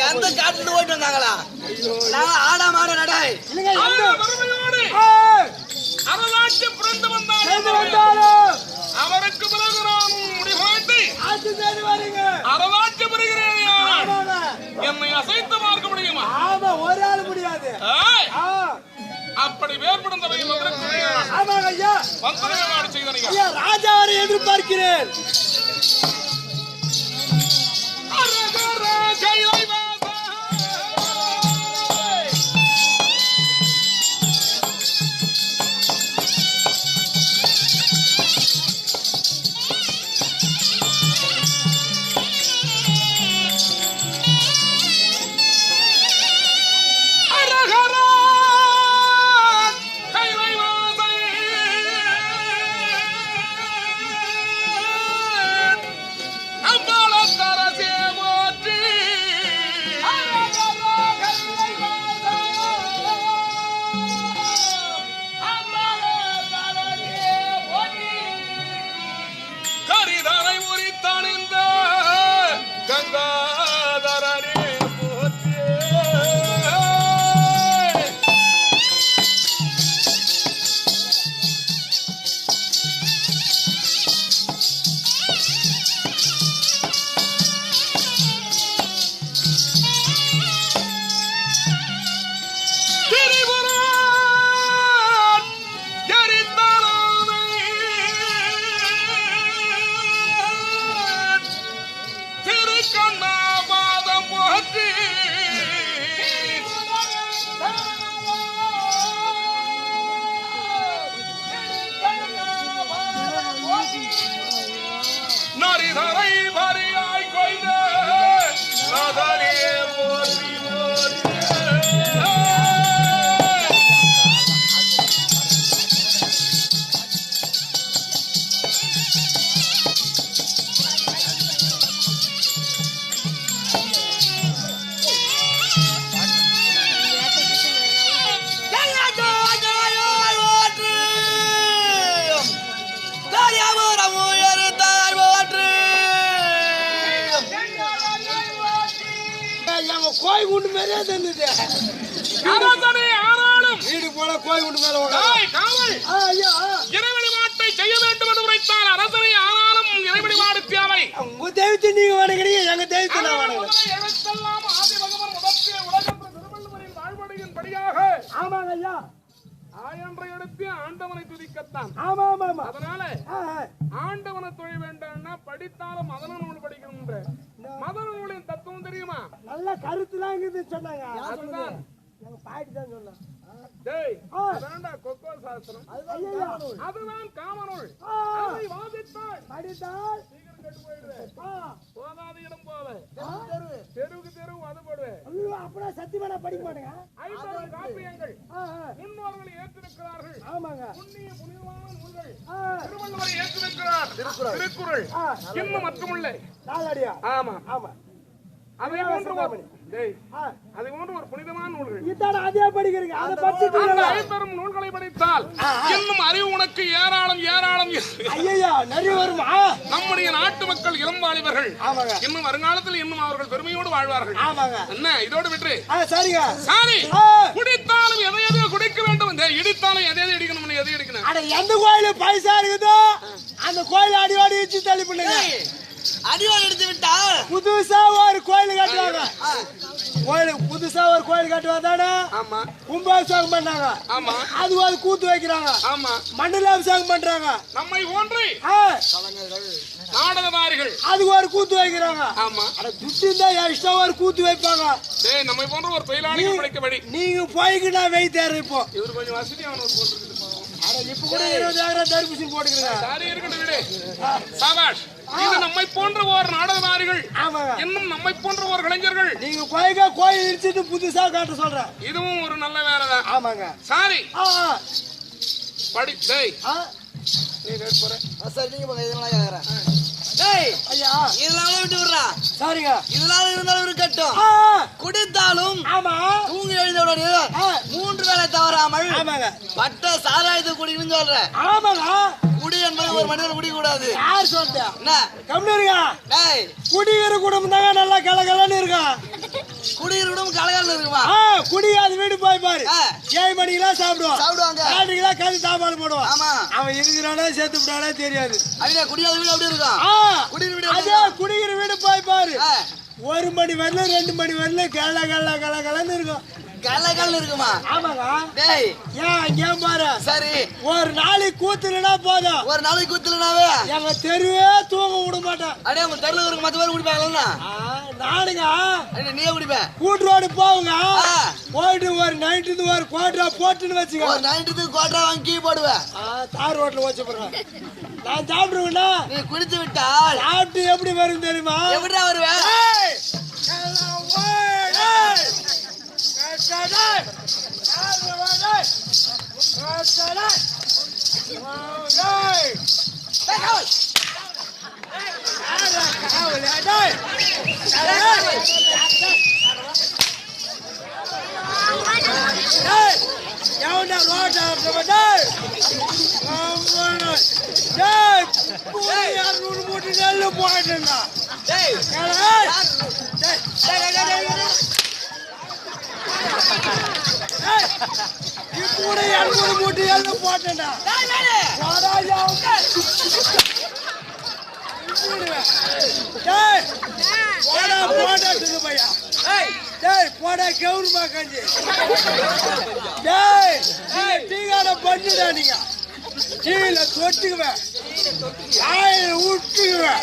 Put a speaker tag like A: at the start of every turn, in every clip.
A: எந்த காட்டுல ஓட்டு வந்தாங்களா? நாங்க ஆடா மாட நடாய்
B: அரசாட்சி புரிந்து வந்தாலும் அவருக்கு பிறகு நாம் முடிவாய்த்து அரசாட்சி பெறுகிறேன். என்னை அசைத்து பார்க்க முடியுமா?
C: ஒரு ஆள் முடியாது.
B: அப்படி வேறுபடுந்தவை மந்திரநாடு செய்தனையா
C: ராஜாவை எதிர்பார்க்கிறேன். கோய் குண்டு மேலே தந்துது வீடு போல கோய் குண்டு மேல
B: இறைவனி மாட்டை செய்ய வேண்டும் என்று உரைத்தார். அரசனை ஆனாலும் இறைவனி மாடு தேவை.
C: உங்க தெய்வத்தை நீங்க வணங்குறீங்க, எங்க தெய்வத்தை நான் வணங்குறேன். ஆமாங்க ஐயா,
B: ஆயன்றை எடுத்து ஆண்டவனை துதிக்கத்தான்.
C: ஆமா ஆமா ஆமா.
B: அதனால ஆண்டவனை தொழ வேண்டாம்னா படித்தாலும் மதன நூல் படிக்கணும்ன்ற மதன நூலின் தத்துவம் தெரியுமா?
C: நல்ல கருத்துலாம் இருக்குது சொன்னாங்க. அதுதான் எங்க பாட்டி தான் சொன்னாங்க.
B: டேய் அதான்டா கொக்கோ சாஸ்திரம். அதுதான் காமநூல். அதை வாசித்தால்
C: படித்தால்
B: சீக்கிரம் கெட்டு போயிடுவே. போகாத இடம் போவே. தெருவுக்கு தெருவு அது போடுவே.
C: அப்படியே சத்தியமான படிக்க மாட்டேங்க.
B: 50 காப்பியங்கள் முன்னோர்கள் ஏற்றிருக்கிறார்கள்.
C: ஆமாங்க.
B: புண்ணிய புனிதமான நூல்கள் திருவள்ளுவர் ஏற்றிருக்கிறார். திருக்குறள் இன்னும் மட்டுமில்லை.
C: நாலடியா.
B: ஆமா
C: ஆமா.
B: அதே போன்று அது போன்று ஒரு புனிதமான நூல்கள்
C: இதான அதே படிக்கிறீங்க. அதை படிச்சிட்டு
B: ஐம்பெரும் நூல்களை படித்தால் இன்னும் அறிவு உனக்கு ஏராளம் ஏராளம்.
C: ஐயா நிறைய வருமா?
B: நம்முடைய நாட்டு மக்கள் இளம்பாளிவர்கள் இன்னும் வருங்காலத்தில் இன்னும் அவர்கள் பெருமையோடு வாழ்வார்கள்.
C: ஆமாங்க.
B: என்ன இதோடு விட்டு
C: சரிங்க.
B: சாரி குடித்தாலும் எதை எதை குடிக்க வேண்டும். இடித்தாலும் எதை இடிக்கணும், எதை இடிக்கணும்?
C: அட எந்த கோயில பைசா இருக்குதோ அந்த கோயில அடிவாடி வச்சு தள்ளி பண்ணுங்க.
A: அடிவாடி எடுத்து விட்டா
C: புதுசா ஒரு கோயில் கட்டுவாங்க. புதுசா ஒரு கோயில் கட்டுவாங்க.
B: ஆமா.
C: கும்பாபிஷேகம் பண்ணாங்க.
B: ஆமா.
C: அது ஒரு கூத்து வைக்கிறாங்க.
B: ஆமா.
C: மண்டல அபிஷேகம் பண்றாங்க.
B: நம்மை ஒன்றை நாடகதாரிகள்
C: அது ஒரு கூத்து வைக்கிறாங்க.
B: ஆமா.
C: அட துட்டு தான் எக்ஸ்ட்ரா ஒரு கூத்து வைப்பாங்க.
B: டேய் நம்மை போன்ற ஒரு தொழிலாளிகள் படைக்கபடி
C: நீங்க போய்க்கு நான் வெயிட்டாரு. இப்போ
B: இவர் கொஞ்சம் வசதியானவர் போட்டுருக்குது.
C: அட இப்ப கூட 20,000 தர்பூசணி போட்டுக்கிறேன்.
B: சாரி இருக்கட்டும் விடு. சாபாஷ். இது நம்மை போன்ற ஒரு நாடகதாரிகள்.
C: ஆமாங்க.
B: இன்னும் நம்மை போன்ற ஒரு இளைஞர்கள்.
C: நீங்க போய்க்க கோயில் இடிச்சிட்டு புதுசா காட்ட சொல்றேன்.
B: இதுவும் ஒரு நல்ல வேலை தான்.
C: ஆமாங்க.
B: சாரி. படி டேய்.
C: நீ கேட் போற.
A: சரி நீங்க போங்க இதெல்லாம் கேக்குறேன். டேய்
C: ஐயா
A: இதெல்லாம் விட்டு விடுறா.
C: சாரிங்க.
A: இதெல்லாம் இருந்தாலும் இருக்கட்டும். குடித்தாலும்
C: ஆமா
A: தூங்கி எழுந்தவுடனே 3 வேளை தவறாமல்
C: ஆமாங்க
A: பட்ட சாராயத்தை குடிக்கணும்னு சொல்றேன்.
C: ஆமாங்க.
A: குடி என்பது ஒரு மனிதன் குடிக்க கூடாது.
C: யார் சொல்றா?
A: என்ன
C: கம்மியா
A: டேய்
C: குடிக்கிற குடும்பம் தாங்க நல்லா கலகலன்னு இருக்கும்.
A: குடிக்கிறவனும் கலகலன்னு இருக்குமா?
C: குடிக்காத வீடு போய் பாரு. 7 மணிக்கெல்லாம் சாப்பிடுவான்.
A: சாப்பிடுவாங்க.
C: 4 கறி சாப்பாடு போடுவான்.
A: ஆமா.
C: அவன் இருக்கிறானே சேர்த்து விட்டானே தெரியாது.
A: அப்படியே குடிக்காத வீடு அப்படி இருக்கும். குடிக்கிற வீடு
C: அதே குடிக்கிற வீடு போய் பாரு. 1 மணி வரல 2 மணி வரல கலகலன்னு இருக்கும்.
A: கலகலன்னு இருக்குமா?
C: ஆமாங்க.
A: டேய்
C: ஏன் பாரு.
A: சரி
C: ஒரு நாளைக்கு கூத்துலனா போதும்.
A: ஒரு நாளைக்கு கூத்துலனாவே
C: எங்க தெருவே தூங்க விட மாட்டேன்.
A: அடே உங்க தெருல இருக்க மத்த பேர் குடிப்பாங்களா?
C: நானுங்க
A: நீயே குடிப்ப.
C: கூட்டுரோடு போவுங்க. போயிட்டு ஒரு நைட்டு ஒரு கோட்டரா போட்டுன்னு வச்சுக்க.
A: ஒரு நைட்டுக்கு கோட்டரா வாங்கி கீ போடுவேன்.
C: தார் ரோட்ல வச்சு போடுறேன். நான் சாப்பிடுவேன்னா
A: நீ குடிச்சு விட்டால்
C: சாப்பிட்டு எப்படி வரும் தெரியுமா?
A: எப்படிடா வருவேன்?
C: எவன்டா ரோட்டா மூட்டை நெல்லு போயிட்டுண்டா. கூட 200 மூட்டை எள்ளு போட்டேன்டா. போட்டு பையா போடா கவுருமா கஞ்சி. டீகார பண்ணிடா. நீங்க டீல தொட்டுக்குவேன் விட்டுக்குவேன்.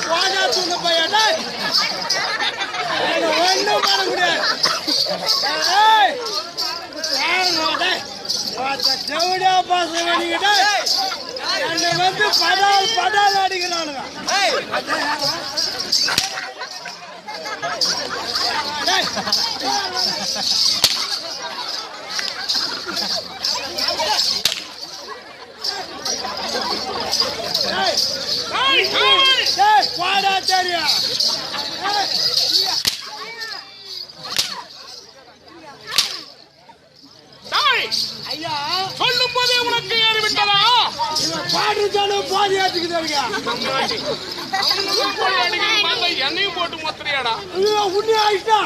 C: போடா தூங்க பையா. ஒன்னும் பண்ண முடியாது. பசங்க என்னை வந்து படால் அடிக்கிறானுங்க. பாடா தெரியும். ஐயா
B: சொல்லும் போதே உனக்கு ஏறி விட்டதா?
C: பாடுறதாலும் போதி ஏற்றுக்குது.
B: என்னையும் போட்டு மொத்தறியாடா.
C: உன்னே ஆயிட்டா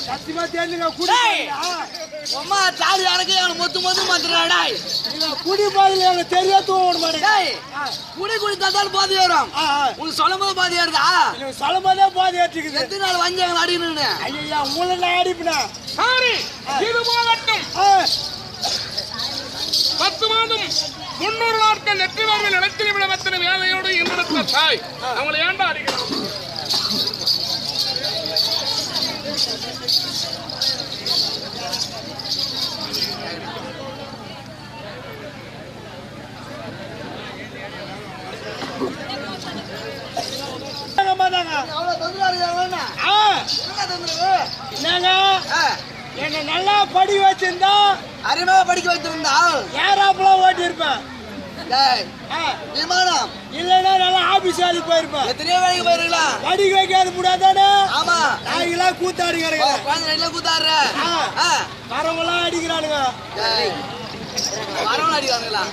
C: சத்தியமா தெரிஞ்சுங்க. குடி
A: அம்மா தாலி எனக்கு மொத்து மாத்துறாடா.
C: குடி பாதையில எனக்கு தெரியா தூங்க மாட்டேன்.
A: குடி குடித்தாலும் பாதி ஏறும். உங்களுக்கு சொல்லும் போது பாதி ஏறுதா?
C: சொல்லும் போதே பாதி ஏற்றுக்குது.
A: எத்தனை நாள் வஞ்சி அங்க அடிக்கணும்னு?
C: ஐயா உங்களை நான் அடிப்பினா.
B: சாரி இது போகட்டும். 10 மாதம் 300 நாட்கள் நெற்றி வாழ்வில் நிலத்தில் விடவத்தின வேலையோடு இன்று தாய் அவங்களை ஏண்டா அடிக்கணும்?
C: என்ன நல்லா படி வச்சிருந்தா
A: அறிமுக படிக்க வைத்திருந்தால்
C: ஏறாப்புல ஓட்டி இருப்பேன்.
A: டேய்,
C: ஆ,
A: விமானம்
C: இல்லைன்னா நல்லா ஆபீஸ் வேலைக்கு போயிருப்பேன்.
A: எத்தனையோ வேலைக்கு போயிருக்கலாம்.
C: படிக்க வைக்காது முடியாதானே?
A: ஆமா,
C: நாய்களாம் கூத்தாடி கிடக்குறேன்.
A: குழந்தை நெல்ல கூத்தாடுற. ஆ,
C: வரவங்களாம் அடிக்கிறானுங்க.
A: டேய், வரவன் அடிக்கிறானுங்களா?